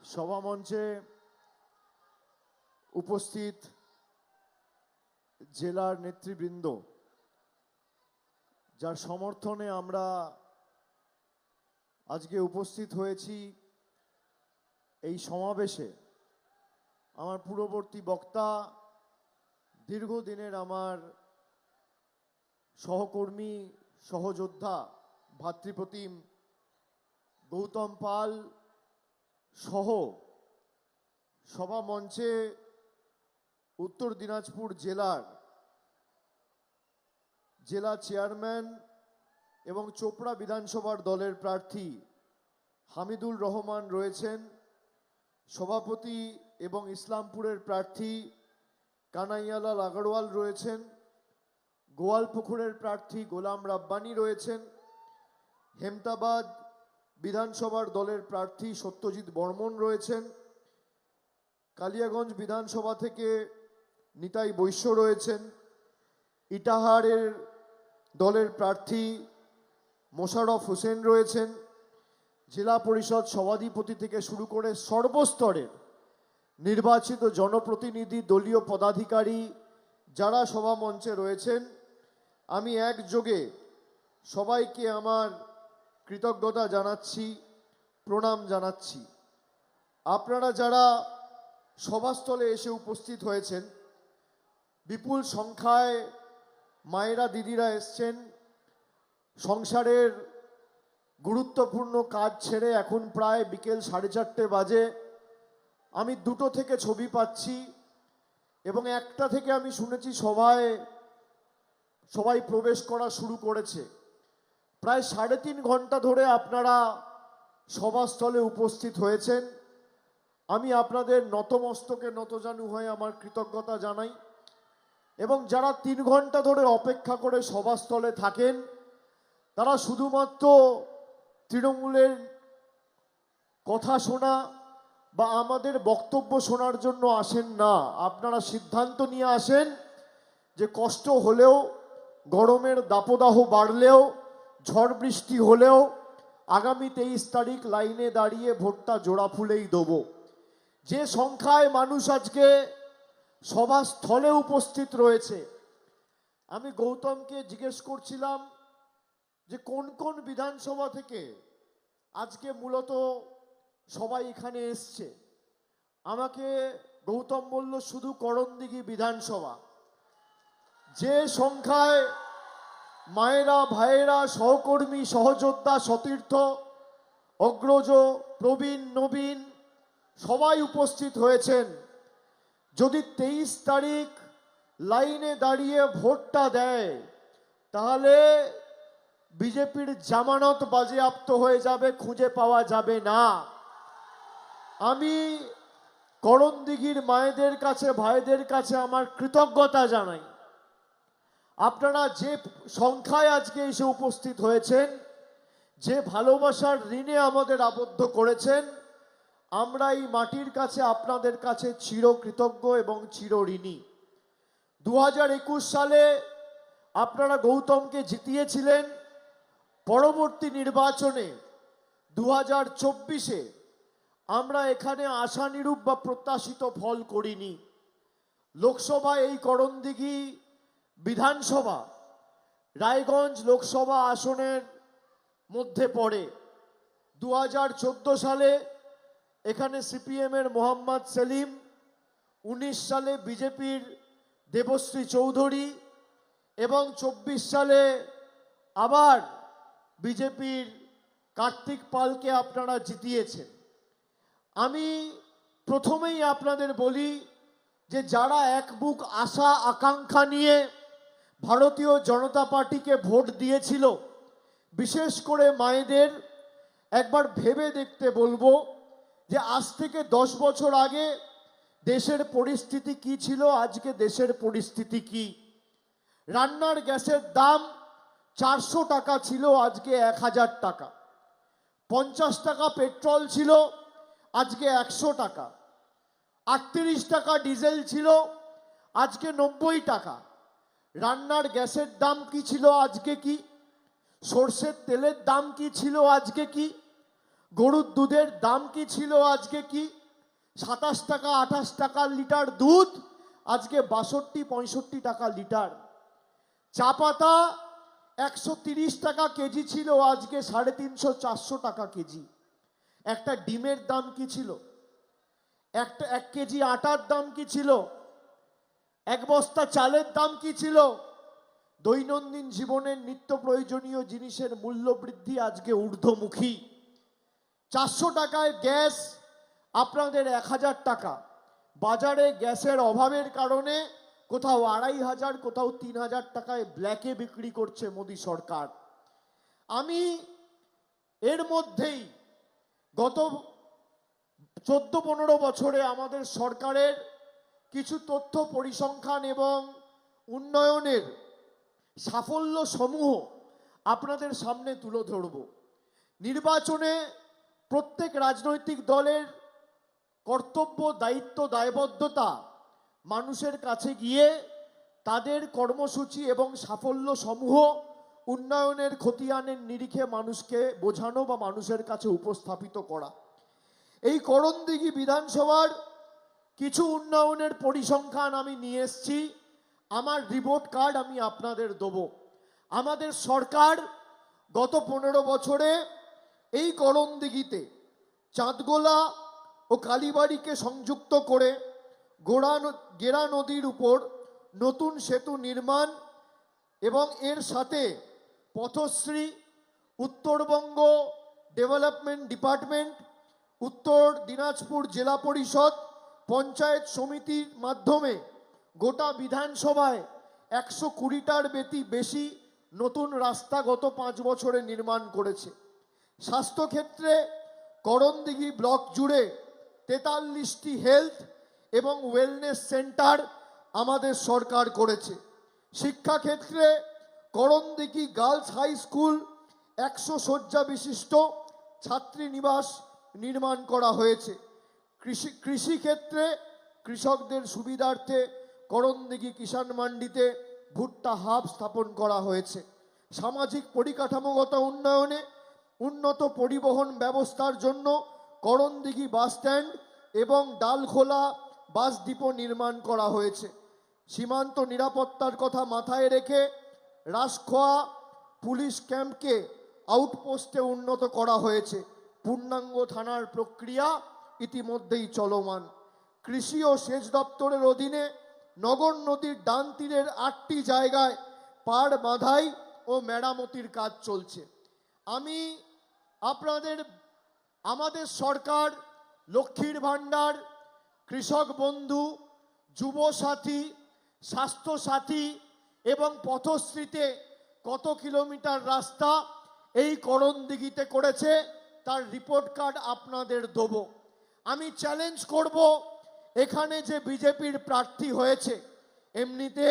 সভামঞ্চে উপস্থিত জেলার নেতৃবৃন্দ, যার সমর্থনে আমরা আজকে উপস্থিত হয়েছি এই সমাবেশে, আমার পূর্ববর্তী বক্তা, দীর্ঘদিনের আমার সহকর্মী, সহযোদ্ধা, ভাতৃপ্রতিম গৌতম পাল সহ সভামঞ্চে উত্তর দিনাজপুর জেলার জেলা চেয়ারম্যান এবং চোপড়া বিধানসভার দলের প্রার্থী হামিদুল রহমান রয়েছেন, সভাপতি এবং ইসলামপুরের প্রার্থী কানাইয়ালাল আগরওয়াল রয়েছেন, গোয়ালপুকুরের প্রার্থী গোলাম রাব্বানি রয়েছেন, হেমতাবাদ বিধানসভার দলের প্রার্থী সত্যজিৎ বর্মন রয়েছেন, কালিয়াগঞ্জ বিধানসভা থেকে নিতাই বৈশ্য রয়েছেন, ইটাহারের দলের প্রার্থী মোশাররফ হোসেন রয়েছেন, জেলা পরিষদ সভাধিপতি থেকে শুরু করে সর্বস্তরের নির্বাচিত জনপ্রতিনিধি, দলীয় পদাধিকারী যারা সভামঞ্চে রয়েছেন, আমি একযোগে সবাইকে আমার কৃতজ্ঞতা জানাচ্ছি, প্রণাম জানাচ্ছি। আপনারা যারা সভাস্থলে এসে উপস্থিত হয়েছেন, বিপুল সংখ্যায় মায়েরা, দিদিরা এসছেন, সংসারের গুরুত্বপূর্ণ কাজ ছেড়ে এখন প্রায় বিকেল 4:30 বাজে। আমি 2টো থেকে ছবি পাচ্ছি এবং 1টা থেকে আমি শুনেছি সবাই প্রবেশ করা শুরু করেছে। প্রায় 3.5 ঘন্টা ধরে আপনারা সভাস্থলে উপস্থিত হয়েছেন। আমি আপনাদের নতমস্তকে নতজানু হয়ে আমার কৃতজ্ঞতা জানাই এবং যারা 3 ঘন্টা ধরে অপেক্ষা করে সভাস্থলে থাকেন, তারা শুধুমাত্র তৃণমূলের কথা শোনা বা আমাদের বক্তব্য শোনার জন্য আসেন না, আপনারা সিদ্ধান্ত নিয়ে আসেন যে কষ্ট হলেও, গরমের দাপদাহ বাড়লেও, ঝড় বৃষ্টি হলেও আগামী 23 তারিখ লাইনে দাঁড়িয়ে ভোটটা জোড়া ফুলেই দেবো। যে সংখ্যায় মানুষ আজকে সভাস্থলে উপস্থিত রয়েছে, আমি গৌতমকে জিজ্ঞেস করছিলাম যে কোন কোন বিধানসভা থেকে আজকে মূলত সবাই এখানে এসছে। আমাকে গৌতম বলল শুধু করণদিঘি বিধানসভা। যে সংখ্যায় মায়েরা, ভাইয়েরা, সহকর্মী, সহযোদ্ধা, সতীর্থ, অগ্রজ, প্রবীণ, নবীন সবাই উপস্থিত হয়েছেন, যদি 23 তারিখ লাইনে দাঁড়িয়ে ভোটটা দেয়, তাহলে বিজেপির জামানত বাজেয়াপ্ত হয়ে যাবে, খুঁজে পাওয়া যাবে না। আমি করণদিঘির মায়েদের কাছে, ভাইদের কাছে আমার কৃতজ্ঞতা জানাই। আপনারা যে সংখ্যায় আজকে এসে উপস্থিত হয়েছেন, যে ভালোবাসার ঋণে আমাদের আবদ্ধ করেছেন, আমরা এই মাটির কাছে, আপনাদের কাছে চিরকৃতজ্ঞ এবং চিরঋণী। 2021 সালে আপনারা গৌতমকে জিতিয়েছিলেন। পরবর্তী নির্বাচনে 2024-এ আমরা এখানে আশানুরূপ বা প্রত্যাশিত ফল করিনি। লোকসভা এই করণদিঘি বিধানসভা রায়গঞ্জ লোকসভা আসনের মধ্যে পড়ে। 2014 সালে এখানে সিপিএমের মোহাম্মদ সেলিম, 19 সালে বিজেপির দেবশ্রী চৌধুরী এবং 24 সালে আবার বিজেপির কার্তিক পালকে আপনারা জিতিয়েছেন। আমি প্রথমেই আপনাদের বলি যে যারা এক বুক আশা আকাঙ্ক্ষা নিয়ে ভারতীয় জনতা পার্টিকে ভোট দিয়েছিল, বিশেষ করে মায়েদের একবার ভেবে দেখতে বলবো যে আজ থেকে 10 বছর আগে দেশের পরিস্থিতি কি ছিল, আজকে দেশের পরিস্থিতি কি। রান্নার গ্যাসের দাম 400 টাকা ছিল, আজকে 1000 টাকা। 50 টাকা পেট্রোল ছিল, আজকে 100 টাকা। 38 টাকা ডিজেল ছিল, আজকে 90 টাকা। রান্নার গ্যাসের দাম কি ছিল, আজকে কি? সর্ষের তেলের দাম কি ছিল, আজকে কি? গরুর দুধের দাম কি ছিল, আজকে কি 27 টাকা 28 টাকা লিটার দুধ, আজকে 62-65 টাকা লিটার। চা পাতা 130 টাকা কেজি ছিল, আজকে 350-400 টাকা কেজি। একটা ডিমের দাম কি ছিল, এক কেজি আটার দাম কি ছিল, এক বস্তা চালের দাম কি ছিল। দৈনন্দিন জীবনের নিত্য প্রয়োজনীয় জিনিসের মূল্য বৃদ্ধি আজকে ঊর্ধ্বমুখী। 400 টাকায় গ্যাস আপনাদের 1000 টাকা। বাজারে গ্যাসের অভাবের কারণে কোথাও 2500, কোথাও 3000 টাকায় ব্ল্যাকে বিক্রি করছে মোদী সরকার। আমি এর মধ্যেই গত 14-15 বছরে আমাদের সরকারের কিছু তথ্য পরিসংখ্যান এবং উন্নয়নের সাফল্য সমূহ আপনাদের সামনে তুলে ধরব। নির্বাচনে প্রত্যেক রাজনৈতিক দলের কর্তব্য, দায়িত্ব, দায়বদ্ধতা মানুষের কাছে গিয়ে তাদের কর্মসূচি এবং সাফল্য সমূহ উন্নয়নের খতিয়ানের নিরিখে মানুষকে বোঝানো বা মানুষের কাছে উপস্থাপিত করা। এই করণদিঘি বিধানসভার কিছু উন্নয়নের পরিসংখ্যান আমি নিয়ে এসেছি। আমার রিপোর্ট কার্ড আমি আপনাদের দেব। আমাদের সরকার গত 15 বছরে এই করণদিঘিতে চাঁদগোলা ও কালীবাড়িকে সংযুক্ত করে গেরা নদীর উপর নতুন সেতু নির্মাণ এবং এর সাথে পথশ্রী, উত্তরবঙ্গ ডেভেলপমেন্ট ডিপার্টমেন্ট, উত্তর দিনাজপুর জেলা পরিষদ, পঞ্চায়েত সমিতির মাধ্যমে গোটা বিধানসভায় 120টার বেশি নতুন রাস্তা গত 5 বছরে নির্মাণ করেছে। স্বাস্থ্যক্ষেত্রে করণদিঘি ব্লক জুড়ে 43টি হেলথ এবং ওয়েলনেস সেন্টার আমাদের সরকার করেছে। শিক্ষাক্ষেত্রে করণদিঘি গার্লস হাই স্কুল 100 শয্যা বিশিষ্ট ছাত্রীনিবাস নির্মাণ করা হয়েছে। কৃষিক্ষেত্রে কৃষকদের সুবিধার্থে করণদিঘি কিষাণ মান্ডিতে ভুট্টা হাব স্থাপন করা হয়েছে। সামাজিক পরিকাঠামোগত উন্নয়নে উন্নত পরিবহন ব্যবস্থার জন্য করণদিঘি বাস স্ট্যান্ড এবং ডালখোলা বাস ডিপো নির্মাণ করা হয়েছে। সীমান্ত নিরাপত্তার কথা মাথায় রেখে রাসখোয়া পুলিশ ক্যাম্পকে আউটপোস্টে উন্নত করা হয়েছে। পূর্ণাঙ্গ থানার প্রক্রিয়া ইতিমধ্যেই চলমান। কৃষি ও সেচ দপ্তরের অধীনে নগর নদীর ডান তীরের 8টি জায়গায় পাড় বাঁধাই ও মেরামতির কাজ চলছে। আমি আমাদের সরকার লক্ষ্মীর ভাণ্ডার, কৃষক বন্ধু, যুব সাথী, স্বাস্থ্য সাথী এবং পথশ্রীতে কত কিলোমিটার রাস্তা এই করণদিঘিতে করেছে তার রিপোর্ট কার্ড আপনাদের দেব। আমি চ্যালেঞ্জ করব, এখানে যে বিজেপির প্রার্থী হয়েছে, এমনিতে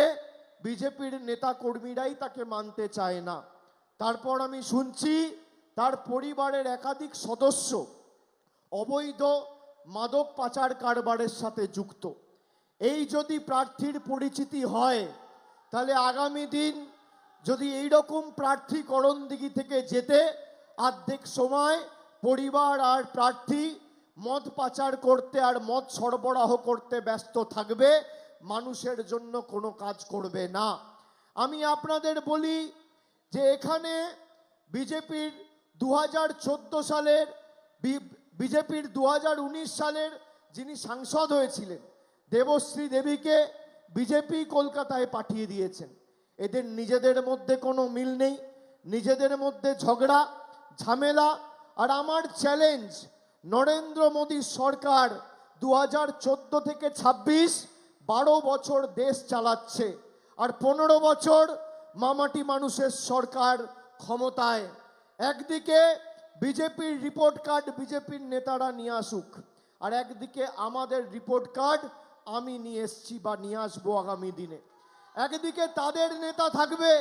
বিজেপির নেতা কর্মীরাই তাকে মানতে চায় না। তারপর আমি শুনছি তার পরিবারের একাধিক সদস্য অবৈধ মাদক পাচার কারবারের সাথে যুক্ত। এই যদি প্রার্থীর পরিচিতি হয়, তাহলে আগামী দিন যদি এই রকম প্রার্থী করণদিঘি থেকে যেতে, অর্ধেক সময় পরিবার আর প্রার্থী মদ পাচার করতে আর মদ সরবরাহ করতে ব্যস্ত থাকবে, মানুষের জন্য কোনো কাজ করবে না। আমি আপনাদের বলি যে এখানে বিজেপির 2014 সালের বিজেপির 2019 সালের যিনি সাংসদ হয়েছিলেন দেবশ্রী দেবীকে বিজেপি কলকাতায় পাঠিয়ে দিয়েছেন। এদের নিজেদের মধ্যে কোনো মিল নেই, নিজেদের মধ্যে ঝগড়া ঝামেলা। আর আমার চ্যালেঞ্জ, নরেন্দ্র মোদী সরকার 2014 থেকে 26 12 বছর দেশ চালাচ্ছে, আর 15 বছর মামাটি মানুষের সরকার ক্ষমতায়। একদিকে বিজেপির রিপোর্ট কার্ড বিজেপির নেতারা নিয়ে আসুক, আর একদিকে আমাদের রিপোর্ট কার্ড আমি নিয়ে এসছি বা নিয়ে আসবো আগামী দিনে। একদিকে তাদের নেতা থাকবে,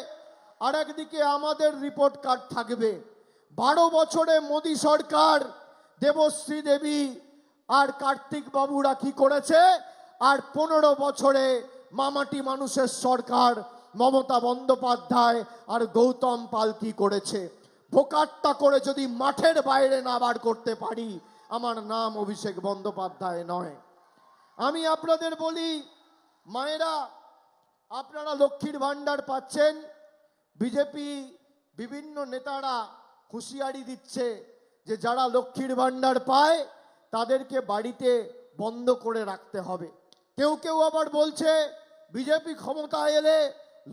আর একদিকে আমাদের রিপোর্ট কার্ড থাকবে। 12 বছরে মোদী সরকার দেবশ্রী দেবী আর কার্তিক বাবুরা কি করেছে, আর 15 বছরে মামাটি মানুষের সরকার মমতা বন্দ্যোপাধ্যায় আর গৌতম পাল কি করেছে। ভোকাট্টা করে যদি মাঠের বাইরে না বার করতে পারি, আমার নাম অভিষেক বন্দ্যোপাধ্যায় নয়। আমি আপনাদের বলি, মায়েরা, আপনারা লক্ষ্মীর ভান্ডার পাচ্ছেন। বিজেপি বিভিন্ন নেতারা হুঁশিয়ারি দিচ্ছে যে যারা লক্ষ্মীর ভান্ডার পায় তাদেরকে বাড়িতে বন্ধ করে রাখতে হবে। কেউ কেউ আবার বলছে বিজেপি ক্ষমতায় এলে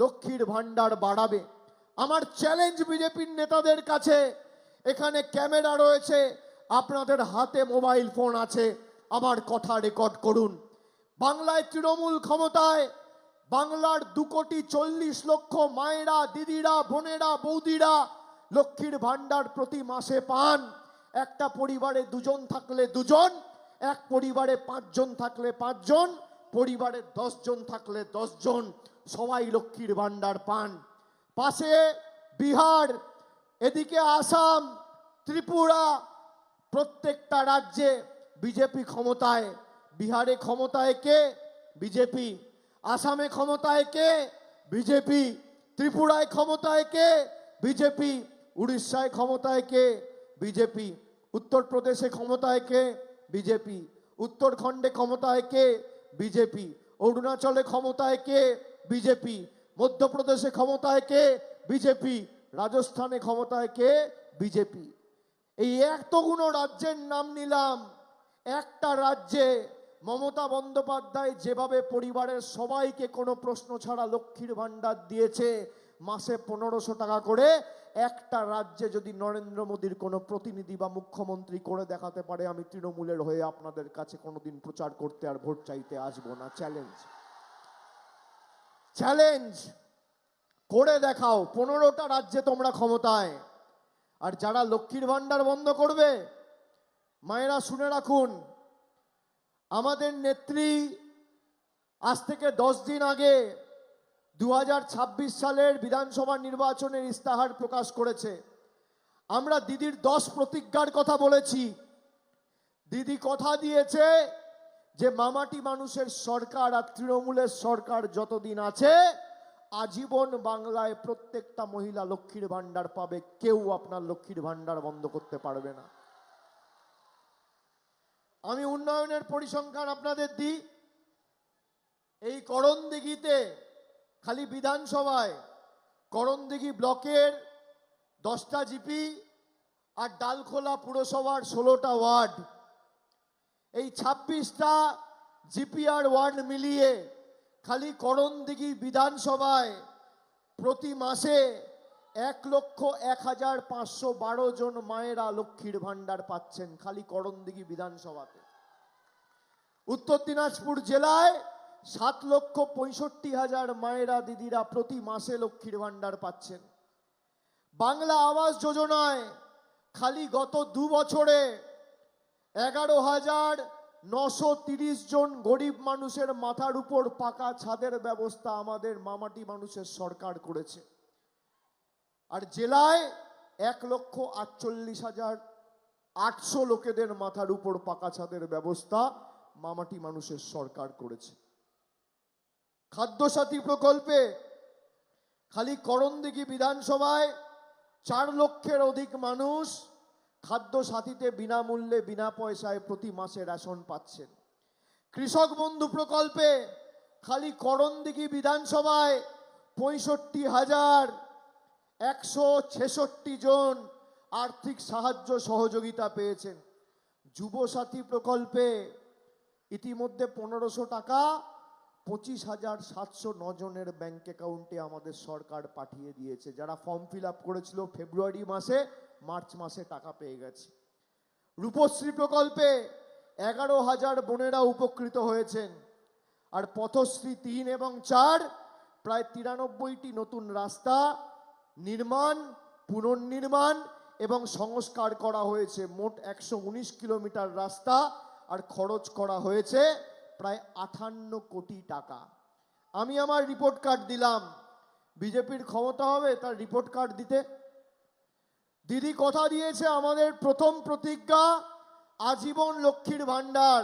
লক্ষ্মীর ভান্ডার বাড়াবে। আমার চ্যালেঞ্জ বিজেপির নেতাদের কাছে, এখানে ক্যামেরা রয়েছে, আপনাদের হাতে মোবাইল ফোন আছে, আমার কথা রেকর্ড করুন। বাংলায় তৃণমূল ক্ষমতায়, বাংলার 2,40,00,000 মায়েরা, দিদিরা, বোনেরা, বৌদিরা লক্ষ্মীর ভান্ডার প্রতি মাসে পান। একটা পরিবারে 2 জন থাকলে 2 জন, এক পরিবারে 5 জন থাকলে 5 জন, পরিবারে 10 জন থাকলে 10 জন, সবাই লক্ষ্মীর ভান্ডার পান। পাশে বিহার, এদিকে আসাম, ত্রিপুরা, প্রত্যেকটা রাজ্যে বিজেপি ক্ষমতায়। বিহারে ক্ষমতায় কে? বিজেপি। আসামে ক্ষমতায় কে? বিজেপি। ত্রিপুরায় ক্ষমতায় কে? বিজেপি। উড়িষ্যায় ক্ষমতায় কে? বিজেপি। উত্তরপ্রদেশে ক্ষমতায় কে? বিজেপি। উত্তরাখণ্ডে ক্ষমতায় কে? বিজেপি। অরুণাচলে ক্ষমতায় কে? বিজেপি। মধ্যপ্রদেশে ক্ষমতায় কে? বিজেপি। রাজস্থানে ক্ষমতায় কে? বিজেপি। এই এতগুলো রাজ্যের নাম নিলাম, একটা রাজ্যে মমতা বন্দ্যোপাধ্যায় যেভাবে পরিবারের সবাইকে কোনো প্রশ্ন ছাড়া লক্ষ্মীর ভান্ডার দিয়েছে মাসে 1500 টাকা করে, একটা রাজ্যে যদি নরেন্দ্র মোদীর কোনো প্রতিনিধি বা মুখ্যমন্ত্রী করে দেখাতে পারে, আমি তৃণমূলের হয়ে আপনাদের কাছে কোনোদিন প্রচার করতে আর ভোট চাইতে আসবো না। চ্যালেঞ্জ, চ্যালেঞ্জ করে দেখাও। 15টা রাজ্যে তোমরা ক্ষমতায়, আর যারা লক্ষ্মীর ভান্ডার বন্ধ করবে, মায়েরা শুনে রাখুন, আমাদের নেত্রী আজ থেকে 10 দিন আগে 2026 সালের বিধানসভা নির্বাচনের ইস্তাহার প্রকাশ করেছে। আমরা দিদির 10 প্রতিজ্ঞার কথা বলেছি। দিদি কথা দিয়েছে যে মামাটি মানুষের সরকার আর তৃণমূলের সরকার যতদিন আছে, আজীবন বাংলায় প্রত্যেকটা মহিলা লক্ষ্মীর ভান্ডার পাবে। কেউ আপনার লক্ষ্মীর ভান্ডার বন্ধ করতে পারবে না। আমি উন্নয়নের পরিসংখ্যান আপনাদের দিই। এই করণদিঘিতে, খালি বিধানসভায় করণদিঘি ব্লকের 10টা জিপি আর ডালখোলা পুরসভার 16টা ওয়ার্ড, এই 26টা জিপি আর ওয়ার্ড মিলিয়ে খালি করণদিঘি বিধানসভায় প্রতি মাসে 1,01,512 জন মায়েরা লক্ষ্মীর ভান্ডার পাচ্ছেন, খালি করণদিঘি বিধানসভাতে। উত্তর দিনাজপুর জেলায় 7,65,000 মায়েরা, দিদিরা প্রতি মাসে লক্ষ্মীর ভান্ডার পাচ্ছেন। বাংলা আবাস যোজনায় খালি গত 2 বছরে 11,930 জন গরিব মানুষের মাথার উপর পাকা ছাদের ব্যবস্থা আমাদের মামাটি মানুষের সরকার করেছে। আর জেলায় 1,48,800 লোকেদের মাথার উপর পাকা ছাদের ব্যবস্থা মামাটি মানুষের সরকার করেছে। খাদ্যসাথী প্রকল্পে খালি করণদিঘি বিধানসভায় 4 লক্ষের অধিক মানুষ খাদ্যসাথীতে বিনামূল্যে, বিনা পয়সায় প্রতি মাসে রেশন পাচ্ছেন। কৃষক বন্ধু প্রকল্পে খালি করণদিঘি বিধানসভায় 65,166 জন আর্থিক সাহায্য সহযোগিতা পেয়েছেন। যুবসাথী প্রকল্পে ইতিমধ্যে 1500 টাকা 25,709 জনের ব্যাংক অ্যাকাউন্টে আমাদের সরকার পাঠিয়ে দিয়েছে। যারা ফর্ম ফিল আপ করেছিল ফেব্রুয়ারি মাসে, মার্চ মাসে টাকা পেয়ে গেছে। রূপশ্রী প্রকল্পে 11,000 বোনেরা উপকৃত হয়েছেন। আর পথশ্রী 3 এবং 4 প্রায় 93টি নতুন রাস্তা নির্মাণ, পুনর্নির্মাণ এবং সংস্কার করা হয়েছে। মোট 119 কিলোমিটার রাস্তা, আর খরচ করা হয়েছে প্রায় 58 কোটি টাকা। আমি আমার রিপোর্ট কার্ড দিলাম, বিজেপির ক্ষমতা হবে তার রিপোর্ট কার্ড দিতে। দিদি কথা দিয়েছে, আমাদের প্রথম প্রতিজ্ঞা আজীবন লক্ষ্মীর ভান্ডার।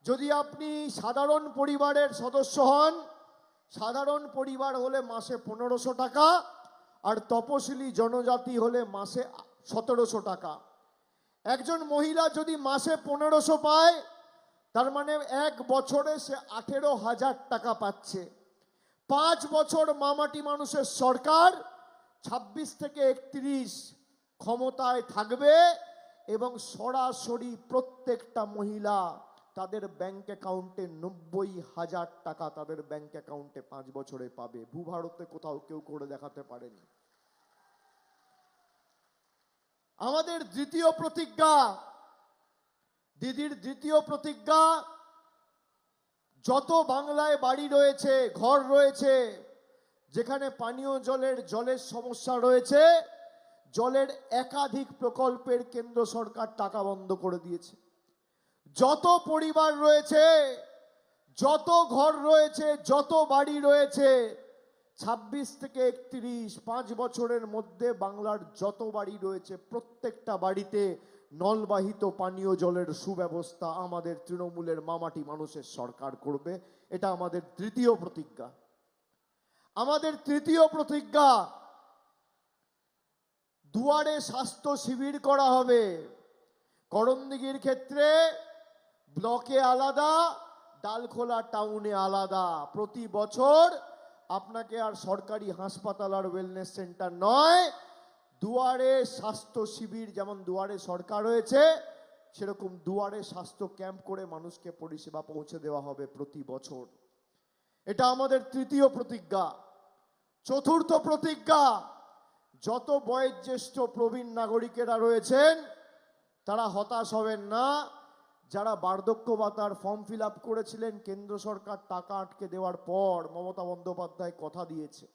যদি আপনি সাধারণ পরিবারের সদস্য হন, সাধারণ পরিবার হলে মাসে 1500 টাকা, আর তপশিলি জনজাতি হলে মাসে 1700 টাকা। একজন মহিলা যদি মাসে 1500 পায়, তার মানে এক বছরে সে 18,000 টাকা পাচ্ছে। 5 বছর মামাটি মানুষের সরকার 26 থেকে 31 ক্ষমতায় থাকবে এবং সরাসরি প্রত্যেকটা মহিলা তাদের ব্যাংক অ্যাকাউন্টে 90,000 টাকা তাদের ব্যাংক অ্যাকাউন্টে 5 বছরে পাবে। ভূভারতে কোথাও কেউ করে দেখাতে পারেনি। আমাদের দ্বিতীয় প্রতিজ্ঞা, দিদির দ্বিতীয় প্রতিজ্ঞা, যত বাংলায় বাড়ি রয়েছে, ঘর রয়েছে, যেখানে পানীয় জলের সমস্যা রয়েছে, জলের একাধিক প্রকল্পের কেন্দ্র সরকার টাকা বন্ধ করে দিয়েছে। যত পরিবার রয়েছে, যত ঘর রয়েছে, যত বাড়ি রয়েছে, 26 থেকে 31 5 বছরের মধ্যে বাংলার যত বাড়ি রয়েছে প্রত্যেকটা বাড়িতে নলবাহিত পানীয় জলের সুব্যবস্থা আমাদের তৃণমূলের মামাটি মানুষের সরকার করবে। এটা আমাদের তৃতীয় প্রতিজ্ঞা। আমাদের তৃতীয় প্রতিজ্ঞা, দুয়ারে স্বাস্থ্য শিবির করা হবে। করণদিঘির ক্ষেত্রে ব্লকে আলাদা, ডালখোলা টাউনে আলাদা। প্রতি বছর আপনাকে আর সরকারি হাসপাতাল আর ওয়েলনেস সেন্টার নয়, দুয়ারে স্বাস্থ্য শিবির, যেমন দুয়ারে সরকার হয়েছে সেরকম দুয়ারে স্বাস্থ্য ক্যাম্প করে মানুষকে পরিষেবা পৌঁছে দেওয়া হবে প্রতি বছর। এটা আমাদের তৃতীয় প্রতিজ্ঞা। চতুর্থ প্রতিজ্ঞা, যত বয়োজ্যেষ্ঠ প্রবীণ নাগরিকেরা রয়েছেন তারা হতাশ হবেন না। যারা বার্ধক্য ভাতার ফর্ম ফিল আপ করেছিলেন, কেন্দ্র সরকার টাকা আটকে দেওয়ার পর মমতা বন্দ্যোপাধ্যায় কথা দিয়েছে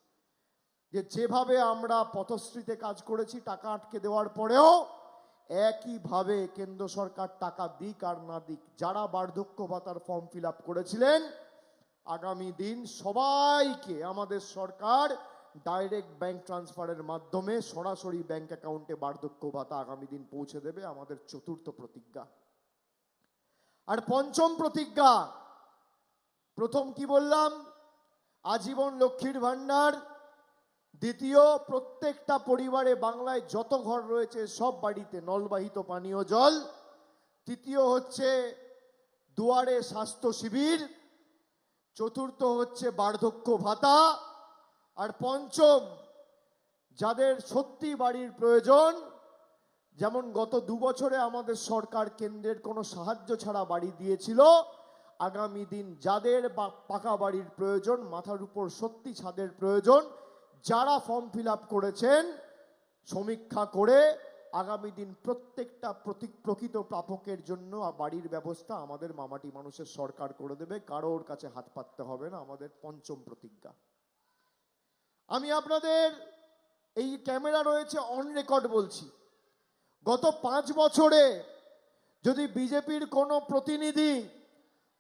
যে যেভাবে আমরা পথশ্রীতে কাজ করেছি টাকা আটকে দেওয়ার পরেও একইভাবে কেন্দ্র সরকার টাকা দিক আর না দিক, যারা বার্ধক্য ভাতার ফর্ম ফিল আপ করেছিলেন আগামী দিন সবাইকে আমাদের সরকার ডাইরেক্ট ব্যাংক ট্রান্সফারের মাধ্যমে সরাসরি ব্যাংক অ্যাকাউন্টে বার্ধক্য ভাতা আগামী দিন পৌঁছে দেবে। আমাদের চতুর্থ প্রতিজ্ঞা। আর পঞ্চম প্রতিজ্ঞা, প্রথম কি বললাম, আজীবন লক্ষ্মীর ভান্ডার। দ্বিতীয়, প্রত্যেকটা পরিবারে বাংলায় যত ঘর রয়েছে সব বাড়িতে নলবাহিত পানীয় জল। তৃতীয় হচ্ছে দুয়ারে স্বাস্থ্য শিবির। চতুর্থ হচ্ছে বার্ধক্য ভাতা। আর পঞ্চম, যাদের সত্যি বাড়ির প্রয়োজন, যেমন গত 2 বছরে আমাদের সরকার কেন্দ্রের কোনো সাহায্য ছাড়া বাড়ি দিয়েছিল, আগামী দিন যাদের পাকা বাড়ির প্রয়োজন, মাথার উপর সত্যি ছাদের প্রয়োজন, যারা ফর্ম ফিল আপ করেছেন সমীক্ষা করে আগামী দিন প্রত্যেকটা প্রকৃত প্রাপকের জন্য বাড়ির ব্যবস্থা আমাদের মামাটি মানুষের সরকার করে দেবে। কারোর কাছে হাত পাততে হবে না। আমাদের পঞ্চম প্রতিজ্ঞা। আমি আপনাদের, এই ক্যামেরা রয়েছে, অন রেকর্ড বলছি, গত 5 বছরে যদি বিজেপির কোনো প্রতিনিধি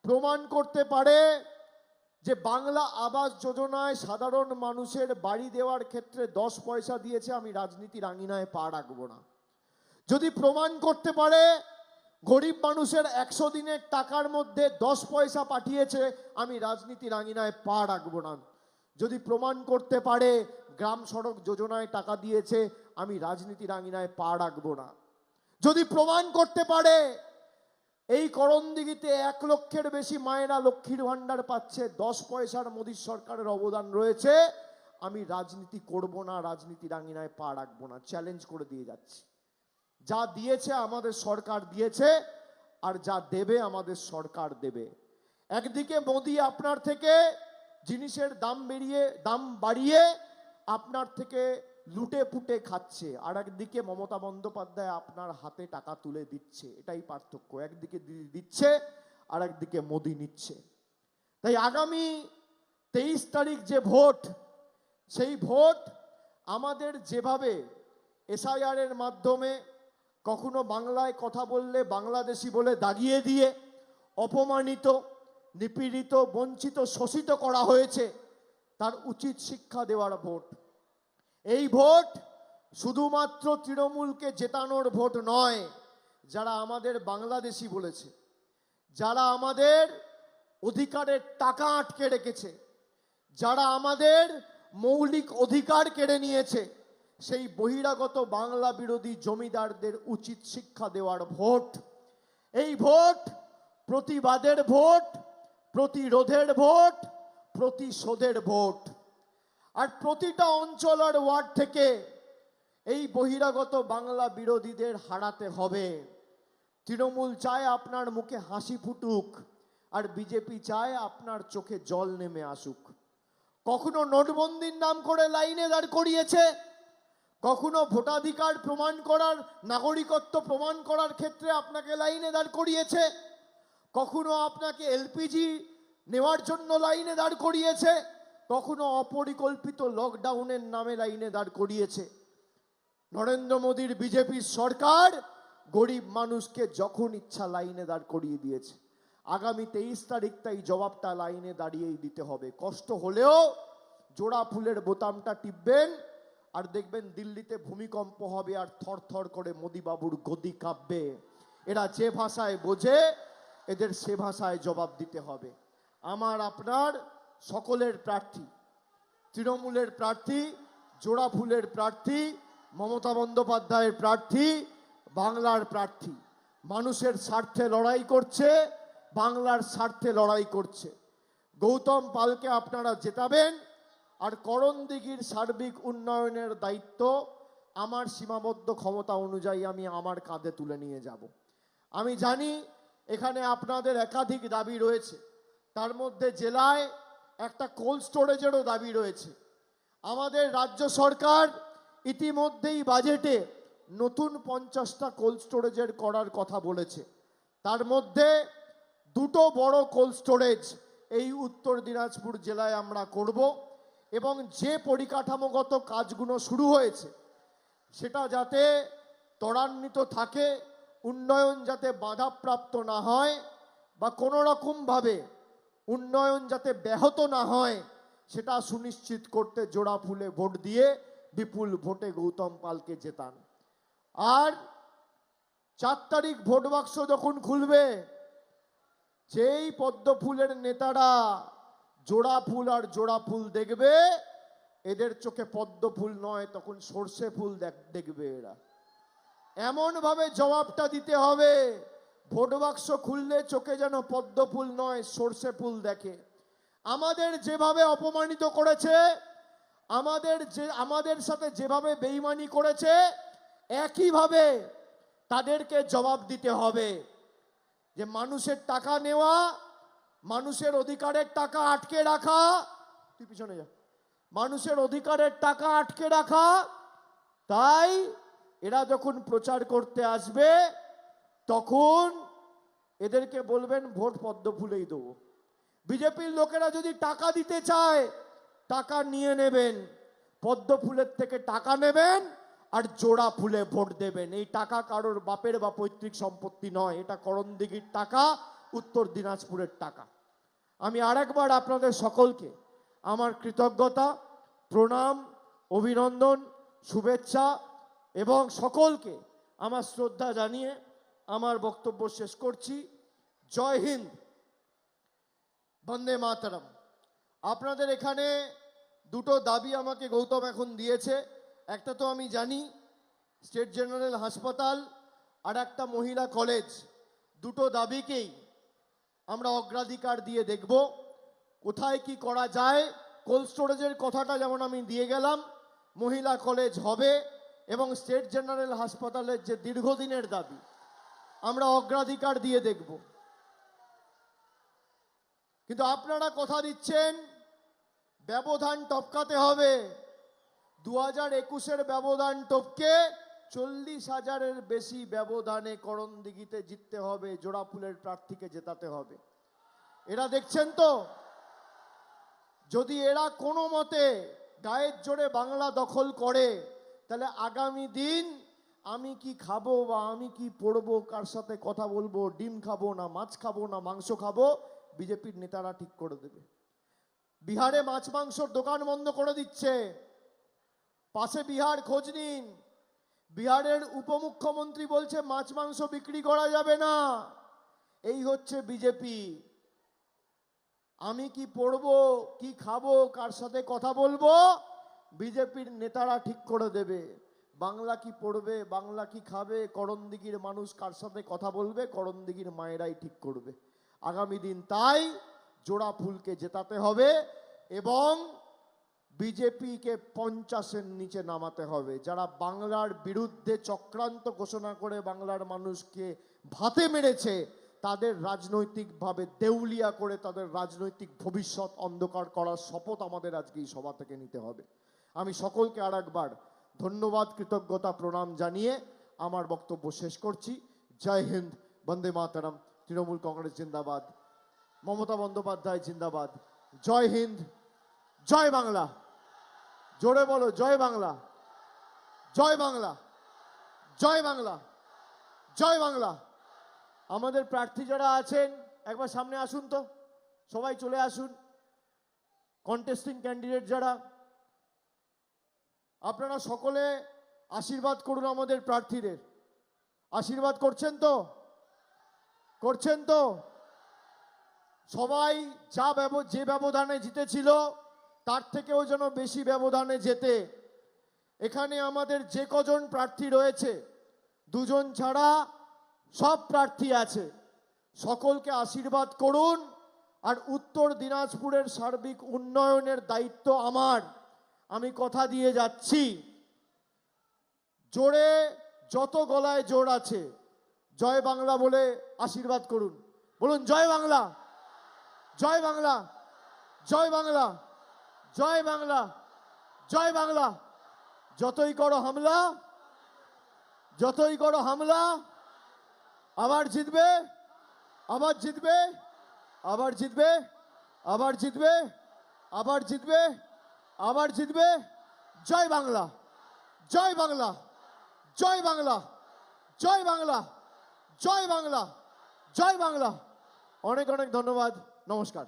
প্রমাণ করতে পারে যে বাংলা আবাস যোজনায় সাধারণ মানুষের বাড়ি দেওয়ার ক্ষেত্রে 10 পয়সা দিয়েছে, আমি রাজনীতির আঙিনায় পা রাখবো না। যদি প্রমাণ করতে পারে গরিব মানুষের 100 দিনের টাকার মধ্যে 10 পয়সা পাঠিয়েছে, আমি রাজনীতির আঙিনায় পা রাখবো না। যদি প্রমাণ করতে পারে গ্রাম সড়ক যোজনায় টাকা দিয়েছে, আমি রাজনীতির আঙিনায় পা রাখবো না। যদি প্রমাণ করতে পারে এই করণদিঘিতে 1 লক্ষের বেশি মায়েরা লক্ষ্মীর ভান্ডার পাচ্ছে, 10 পয়সার মোদী সরকারের অবদান রয়েছে, আমি রাজনীতি করব না, রাজনীতির আঙিনায় পা রাখবো না। চ্যালেঞ্জ করে দিয়ে যাচ্ছি। যা দিয়েছে আমাদের সরকার দিয়েছে, আর যা দেবে আমাদের সরকার দেবে। একদিকে মোদী আপনার থেকে জিনিসের দাম বাড়িয়ে আপনার থেকে লুটে পুটে খাচ্ছে, আর একদিকে মমতা বন্দ্যোপাধ্যায় আপনার হাতে টাকা তুলে দিচ্ছে। এটাই পার্থক্য। একদিকে দিচ্ছে আর একদিকে মোদী নিচ্ছে। তাই আগামী 23 তারিখ যে ভোট, সেই ভোট আমাদের যেভাবে এসআইআর এর মাধ্যমে কখনো বাংলায় কথা বললে বাংলাদেশি বলে দাগিয়ে দিয়ে অপমানিত, নিপীড়িত, বঞ্চিত, শোষিত করা হয়েছে, তার উচিত শিক্ষা দেওয়ার ভোট। এই ভোট শুধুমাত্র তৃণমূলকে জেতানোর ভোট নয়। যারা আমাদের বাংলাদেশি বলেছে, যারা আমাদের অধিকারের টাকা আটকে রেখেছে, যারা আমাদের মৌলিক অধিকার কেড়ে নিয়েছে, সেই বহিরাগত বাংলা বিরোধী জমিদারদের উচিত শিক্ষা দেওয়ার ভোট। এই ভোট প্রতিবাদের ভোট, প্রতিরোধের ভোট, প্রতিশোধের ভোট। আর প্রতিটা অঞ্চল আর ওয়ার্ড থেকে এই বহিরাগত বাংলা বিরোধীদের হারাতে হবে। তৃণমূল চায় আপনার মুখে হাসি ফুটুক, আর বিজেপি চায় আপনার চোখে জল নেমে আসুক। কখনো নোটবন্দির নাম করে লাইনে দাঁড় করিয়েছে, কখনো ভোটাধিকার প্রমাণ করার, নাগরিকত্ব প্রমাণ করার ক্ষেত্রে আপনাকে লাইনে দাঁড় করিয়েছে, কখনো আপনাকে এলপিজি নেওয়ার জন্য লাইনে দাঁড় করিয়েছে, কখনো অপরিকল্পিত লকডাউনের নামে লাইনে দাঁড় করিয়েছে। নরেন্দ্র মোদীর বিজেপির সরকার গরিব মানুষকে যখন ইচ্ছা লাইনে দাঁড় করিয়ে দিয়েছে। আগামী 23 তারিখ তাই জবাবটা লাইনে দাঁড়িয়েই দিতে হবে। কষ্ট হলেও জোড়া ফুলের বোতামটা টিপবেন, আর দেখবেন দিল্লিতে ভূমিকম্প হবে, আর থরথর করে মোদিবাবুর গদি কাঁপবে। এরা যে ভাষায় বোঝে, এদের সে ভাষায় জবাব দিতে হবে। আমার আপনার সকলের প্রার্থী, তৃণমূলের প্রার্থী, জোড়া ফুলের প্রার্থী, মমতা বন্দ্যোপাধ্যায়ের প্রার্থী, বাংলার প্রার্থী, মানুষের স্বার্থে লড়াই করছে, বাংলার স্বার্থে লড়াই করছে। গৌতম পালকে আপনারা জেতাবেন, আর করণদিঘির সার্বিক উন্নয়নের দায়িত্ব আমার সীমাবদ্ধ ক্ষমতা অনুযায়ী আমি আমার কাঁধে তুলে নিয়ে যাব। আমি জানি এখানে আপনাদের একাধিক দাবি রয়েছে, তার মধ্যে জেলায় একটা কোল্ড স্টোরেজেরও দাবি রয়েছে। আমাদের রাজ্য সরকার ইতিমধ্যেই বাজেটে নতুন 50টা কোল্ড স্টোরেজের করার কথা বলেছে। তার মধ্যে দুটো বড় কোল্ড স্টোরেজ এই উত্তর দিনাজপুর জেলায় আমরা করব, এবং যে পরিকাঠামোগত কাজগুলো শুরু হয়েছে সেটা যাতে ত্বরান্বিত থাকে, উন্নয়ন যাতে বাধাপ্রাপ্ত না হয়, বা কোনো রকমভাবে উন্নয়ন যাতে ব্যাহত না হয়, সেটা সুনিশ্চিত করতে জোড়া ফুলে ভোট দিয়ে বিপুল ভোটে গৌতম পালকে জেতান। আর 4 তারিখ ভোট বাক্স যখন খুলবে, যেই পদ্ম ফুলের নেতারা জোড়া ফুল আর জোড়া ফুল দেখবে, এদের চোখে পদ্ম ফুল নয়, তখন সর্ষে ফুল দেখবে। এরা এমন ভাবে জবাবটা দিতে হবে, ভোট বাক্স খুললে চোখে যেন পদ্ম ফুল নয়, সর্ষে ফুল দেখে। আমাদের যেভাবে অপমানিত করেছে, আমাদের সাথে যেভাবে বেইমানি করেছে, একইভাবে তাদেরকে জবাব দিতে হবে। যে মানুষের টাকা নেওয়া, মানুষের অধিকারের টাকা আটকে রাখা, তুই পিছনে যা, মানুষের অধিকারের টাকা আটকে রাখা। তাই এরা যখন প্রচার করতে আসবে, তখন এদেরকে বলবেন ভোট পদ্ম ফুলেই দেবো। বিজেপির লোকেরা যদি টাকা দিতে চায়, টাকা নিয়ে নেবেন, পদ্ম ফুলের থেকে টাকা নেবেন, আর জোড়া ফুলে ভোট দেবেন। এই টাকা কারোর বাপের বা পৈতৃক সম্পত্তি নয়, এটা করণদিঘির টাকা, উত্তর দিনাজপুরের টাকা। আমি আরেকবার আপনাদের সকলকে আমার কৃতজ্ঞতা, প্রণাম, অভিনন্দন, শুভেচ্ছা এবং সকলকে আমার শ্রদ্ধা জানিয়ে আমার বক্তব্য শেষ করছি। জয় হিন্দ, বন্দে মাতরম। আপনাদের এখানে দুটো দাবি আমাকে গৌতম এখন দিয়েছে। একটা তো আমি জানি, স্টেট জেনারেল হাসপাতাল, আর একটা মহিলা কলেজ। দুটো দাবিকেই আমরা অগ্রাধিকার দিয়ে দেখব কোথায় কি করা যায়। কোল্ড স্টোরেজের কথাটা যেমন আমি দিয়ে গেলাম, মহিলা কলেজ হবে, এবং স্টেট জেনারেল হাসপাতালের যে দীর্ঘদিনের দাবি, আমরা অগ্রাধিকার দিয়ে দেখব। কিন্তু আপনারা কথা দিচ্ছেন ব্যবধান টপকাতে হবে। 2021-এর ব্যবধান টপকে 40,000-এর বেশি ব্যবধানে করণদিঘিতে জিততে হবে, জোড়া ফুলের প্রার্থীকে জেতাতে হবে। এরা দেখছেন তো, যদি এরা কোনো মতে গায়ের জোরে বাংলা দখল করে, তাহলে আগামী দিন আমি কি খাবো বা আমি কি পড়বো, কার সাথে কথা বলবো, ডিম খাবো না মাছ খাবো না মাংস খাবো, বিজেপির নেতারা ঠিক করে দেবে। বিহারে মাছ মাংসর দোকান বন্ধ করে দিচ্ছে, পাশে বিহার খোঁজ নিন, বিহারের উপমুখ্যমন্ত্রী বলছে মাছ মাংস বিক্রি করা যাবে না। এই হচ্ছে বিজেপি। আমি কি পড়বো, কি খাবো, কার সাথে কথা বলবো, বিজেপির নেতারা ঠিক করে দেবে বাংলা কি পড়বে, বাংলা কি খাবে, করণদিঘির মানুষ কার সাথে কথা বলবে, করণদিঘির মায়েরাই ঠিক করবে। আগামী দিন তাই জোড়া ফুলকে জেতাতে হবে এবং বিজেপিকে 50-এর নিচে নামাতে হবে। যারা বাংলার বিরুদ্ধে চক্রান্ত ঘোষণা করে বাংলার মানুষকে ভাতে মেরেছে, তাদের রাজনৈতিকভাবে দেউলিয়া করে তাদের রাজনৈতিক ভবিষ্যৎ অন্ধকার করার শপথ আমাদের আজকে এই সভা থেকে নিতে হবে। আমি সকলকে আর একবার ধন্যবাদ, কৃতজ্ঞতা, প্রণাম জানিয়ে আমার বক্তব্য শেষ করছি। জয় হিন্দ, বন্দে মাতরম, তৃণমূল কংগ্রেস জিন্দাবাদ, মমতা বন্দ্যোপাধ্যায় জিন্দাবাদ। জয় হিন্দ, জয় বাংলা। জোরে বলো, জয় বাংলা, জয় বাংলা, জয় বাংলা, জয় বাংলা। আমাদের প্রার্থী যারা আছেন একবার সামনে আসুন তো, সবাই চলে আসুন। কন্টেস্টিং ক্যান্ডিডেট যারা, আপনারা সকলে আশীর্বাদ করুন আমাদের প্রার্থীদের। আশীর্বাদ করছেন তো? করছেন তো? সবাই যে ব্যবধানে জিতেছিল তার থেকেও যেন বেশি ব্যবধানে জেতে। এখানে আমাদের যে কজন প্রার্থী রয়েছে, দুজন ছাড়া সব প্রার্থী আছে। সকলকে আশীর্বাদ করুন। আর উত্তর দিনাজপুরের সার্বিক উন্নয়নের দায়িত্ব আমার। আমি কথা দিয়ে যাচ্ছি, জোরে যত গলায় জোর আছে জয় বাংলা বলে আশীর্বাদ করুন। বলুন জয় বাংলা, জয় বাংলা, জয় বাংলা, জয় বাংলা, জয় বাংলা। যতই করো হামলা, যতই করো হামলা, আবার জিতবে, আবার জিতবে, আবার জিতবে, আবার জিতবে, আবার জিতবে, আবার জিতবে। জয় বাংলা, জয় বাংলা, জয় বাংলা, জয় বাংলা, জয় বাংলা, জয় বাংলা। অনেক অনেক ধন্যবাদ, নমস্কার।